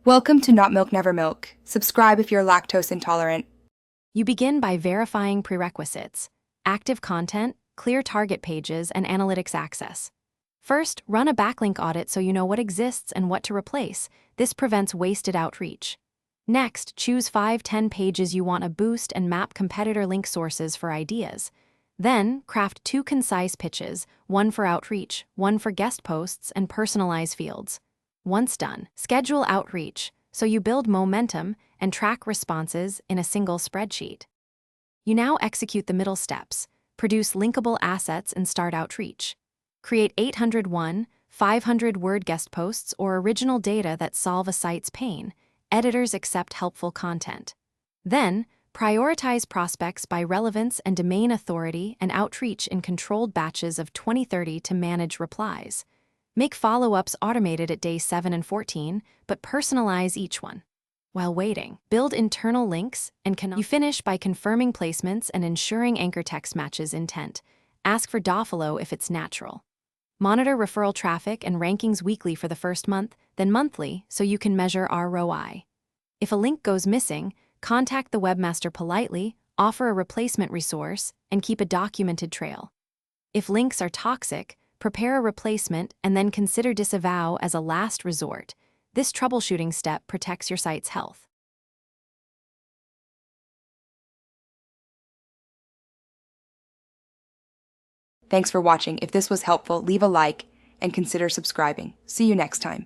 Welcome to Not Milk Never Milk. Subscribe if you're lactose intolerant. You begin by verifying prerequisites: active content, clear target pages, and analytics access. First, run a backlink audit so you know what exists and what to replace. This prevents wasted outreach. Next, choose 5-10 pages you want to boost and map competitor link sources for ideas. Then, craft 2 concise pitches, one for outreach, one for guest posts, and personalize fields. Once done, schedule outreach so you build momentum and track responses in a single spreadsheet. You now execute the middle steps, produce linkable assets, and start outreach. Create 801, 500-word guest posts or original data that solve a site's pain. Editors accept helpful content. Then, prioritize prospects by relevance and domain authority and outreach in controlled batches of 20-30 to manage replies. Make follow-ups automated at day 7 and 14, but personalize each one. While waiting, build internal links and you finish by confirming placements and ensuring anchor text matches intent. Ask for dofollow if it's natural. Monitor referral traffic and rankings weekly for the first month, then monthly, so you can measure ROI. If a link goes missing, contact the webmaster politely, offer a replacement resource, and keep a documented trail. If links are toxic, prepare a replacement and then consider disavow as a last resort. This troubleshooting step protects your site's health. Thanks for watching. If this was helpful, leave a like and consider subscribing. See you next time.